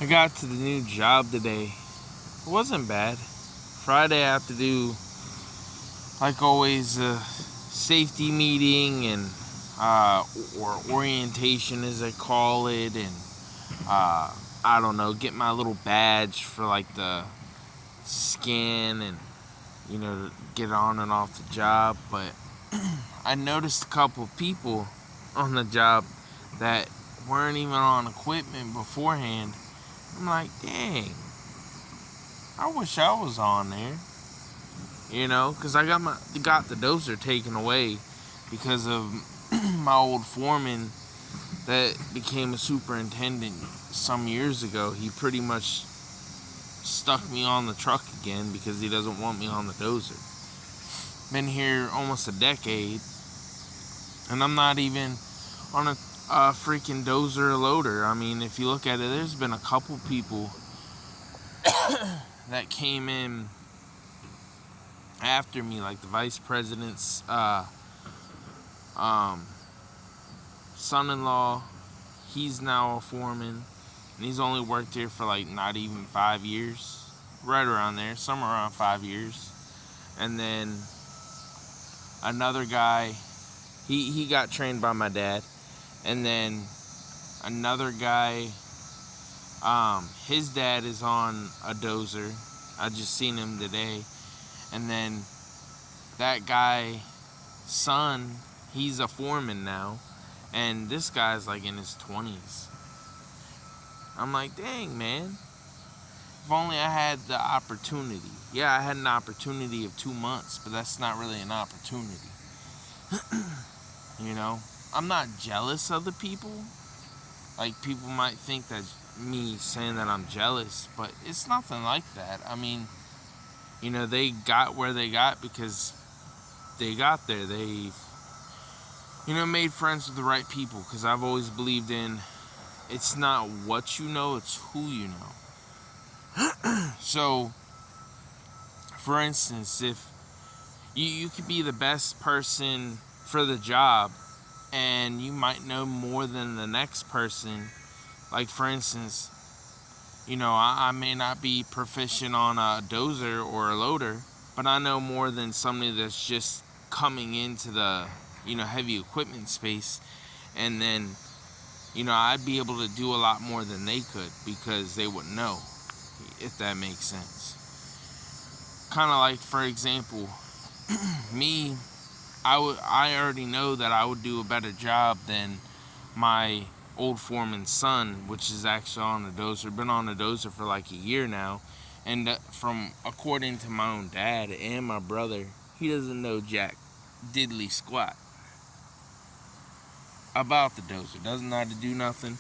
I got to the new job today. It wasn't bad. Friday I have to do, like always, a safety meeting and or orientation as I call it, and I don't know, get my little badge for like the scan and get on and off the job. But I noticed a couple of people on the job that weren't even on equipment beforehand. I'm like, dang, I wish I was on there. Because I got the dozer taken away because of my old foreman that became a superintendent some years ago. He pretty much stuck me on the truck again because he doesn't want me on the dozer. Been here almost a decade, and I'm not even on a freaking dozer or loader. I mean, if you look at it, there's been a couple people that came in after me, like the vice president's son-in-law. He's now a foreman, and he's only worked here for like not even 5 years, right around there, somewhere around 5 years. And then another guy, he got trained by my dad. And then another guy, his dad is on a dozer. I just seen him today. And then that guy, son, he's a foreman now. And this guy's like in his 20s. I'm like, dang, man. If only I had the opportunity. Yeah, I had an opportunity of 2 months, but that's not really an opportunity. I'm not jealous of the people. Like, people might think that me saying that I'm jealous, but it's nothing like that. I mean, they got where they got because they got there. They, made friends with the right people, because I've always believed in it's not what you know, it's who you know. So, for instance, if you could be the best person for the job and you might know more than the next person. Like, for instance, I may not be proficient on a dozer or a loader, but I know more than somebody that's just coming into the, heavy equipment space. And then, I'd be able to do a lot more than they could because they wouldn't know, if that makes sense. Kind of like, for example, me, I already know that I would do a better job than my old foreman's son, which is actually on the dozer. Been on the dozer for like a year now, and from according to my own dad and my brother, he doesn't know jack diddly squat about the dozer. Doesn't know how to do nothing.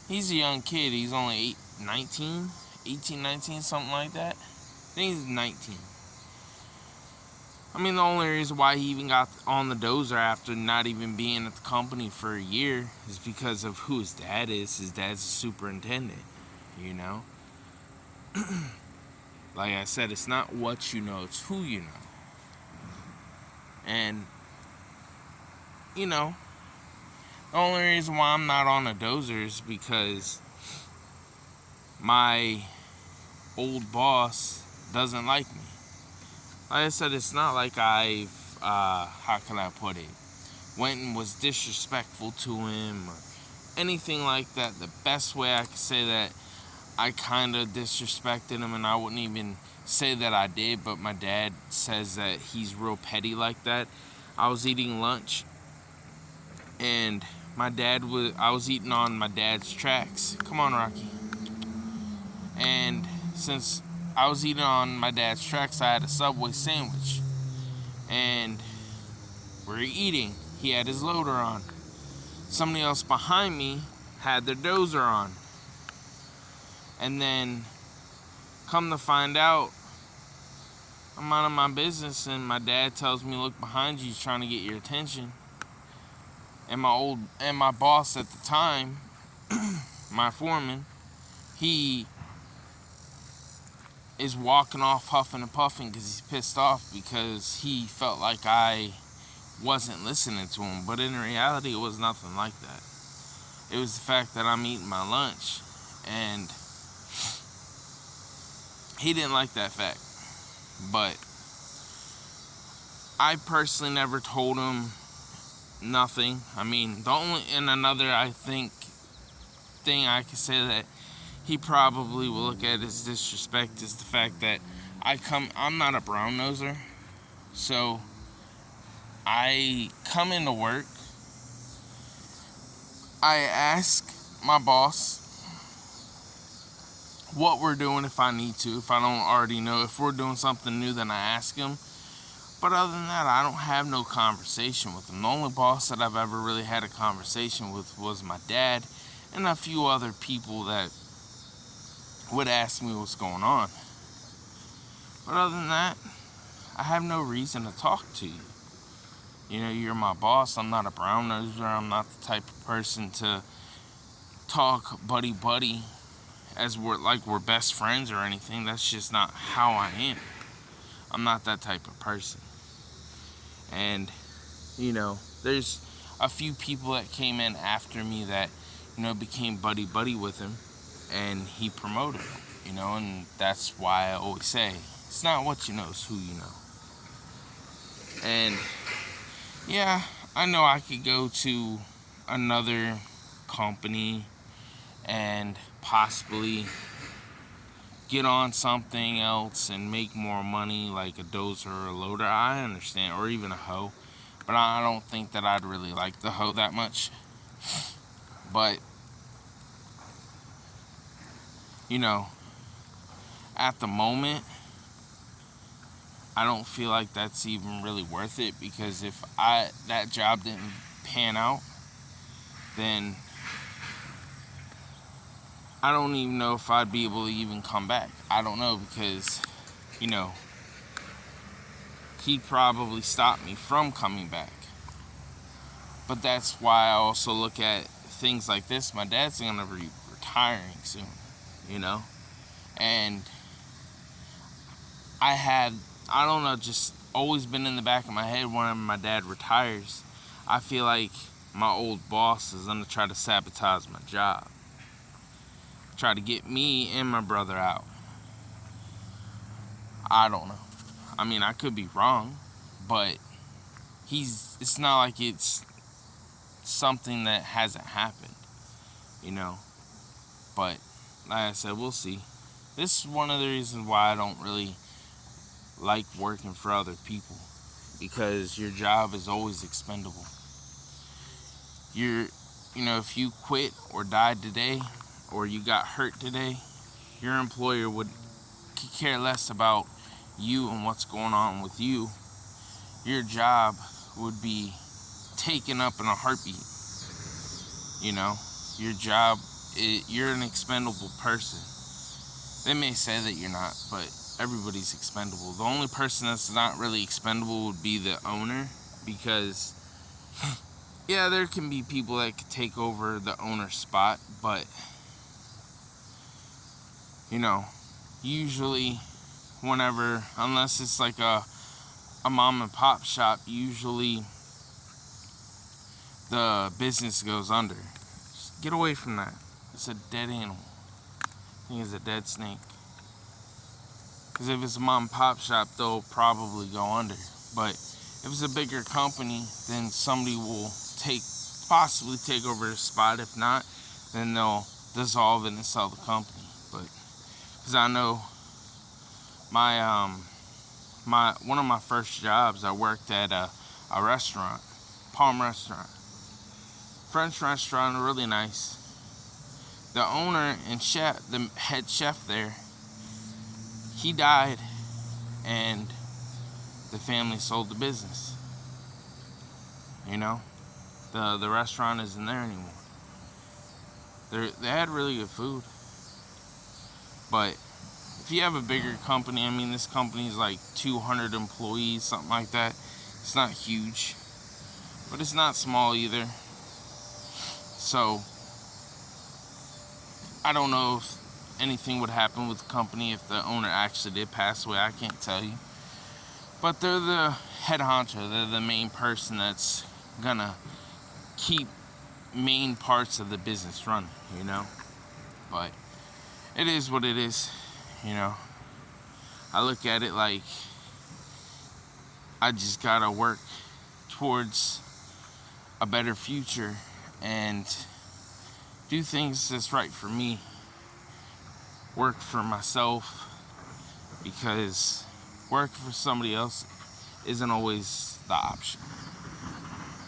He's a young kid. He's only 19, something like that. I think he's 19. I mean, the only reason why he even got on the dozer after not even being at the company for a year is because of who his dad is. His dad's a superintendent, you know? Like I said, it's not what you know, it's who you know. And, the only reason why I'm not on a dozer is because my old boss doesn't like me. Like I said, it's not like I've, how can I put it, went and was disrespectful to him or anything like that. The best way I could say that, I kind of disrespected him, and I wouldn't even say that I did, but my dad says that he's real petty like that. I was eating lunch, and I was eating on my dad's tracks. Come on, Rocky. And since I was eating on my dad's tracks, I had a Subway sandwich. And we're eating. He had his loader on. Somebody else behind me had their dozer on. And then, come to find out, I'm out of my business, and my dad tells me, look behind you, he's trying to get your attention. And my boss at the time, my foreman, he is walking off huffing and puffing because he's pissed off because he felt like I wasn't listening to him. But in reality, it was nothing like that. It was the fact that I'm eating my lunch, and he didn't like that fact. But I personally never told him nothing. I mean, the only, and another, I think, thing I could say that he probably will look at as disrespect is the fact that I'm not a brown noser. So I come into work, I ask my boss what we're doing if I need to. If I don't already know, if we're doing something new, then I ask him. But other than that, I don't have no conversation with him. The only boss that I've ever really had a conversation with was my dad and a few other people that would ask me what's going on. But other than that, I have no reason to talk to you. You know, you're my boss. I'm not a brown noser. I'm not the type of person to talk buddy as we're best friends or anything. That's just not how I am. I'm not that type of person. And, you know, there's a few people that came in after me that, you know, became buddy with him, and he promoted them, you know, and that's why I always say, it's not what you know, it's who you know. And, yeah, I know I could go to another company and possibly get on something else and make more money, like a dozer or a loader. I understand, or even a hoe, but I don't think that I'd really like the hoe that much. But, you know, at the moment, I don't feel like that's even really worth it, because if that job didn't pan out, then I don't even know if I'd be able to even come back. I don't know, because, you know, he'd probably stop me from coming back. But that's why I also look at things like this. My dad's gonna be retiring soon, you know? And I don't know, just always been in the back of my head whenever my dad retires, I feel like my old boss is gonna try to sabotage my job. Try to get me and my brother out. I don't know. I mean, I could be wrong, but it's not like it's something that hasn't happened, you know? But, like I said, we'll see. This is one of the reasons why I don't really like working for other people, because your job is always expendable. You know, if you quit or died today, or you got hurt today, your employer would care less about you and what's going on with you. Your job would be taken up in a heartbeat. You know, your job, you're an expendable person. They may say that you're not, but everybody's expendable. The only person that's not really expendable would be the owner, because yeah, there can be people that could take over the owner's spot, but, you know, usually whenever, unless it's like a mom and pop shop, usually the business goes under. Just get away from that. It's a dead animal. I think it's a dead snake. Because if it's a mom and pop shop, they'll probably go under. But if it's a bigger company, then somebody will possibly take over the spot. If not, then they'll dissolve it and sell the company. But because I know one of my first jobs, I worked at a restaurant, Palm Restaurant, French restaurant, really nice. The owner and chef, the head chef there, he died, and the family sold the business. You know, the restaurant isn't there anymore. They had really good food, but if you have a bigger company, I mean, this company is like 200 employees, something like that. It's not huge, but it's not small either. So I don't know if anything would happen with the company if the owner actually did pass away. I can't tell you. But they're the head honcho. They're the main person that's gonna keep main parts of the business running, you know? But it is what it is, you know? I look at it like I just gotta work towards a better future and do things that's right for me. Work for myself, because work for somebody else isn't always the option.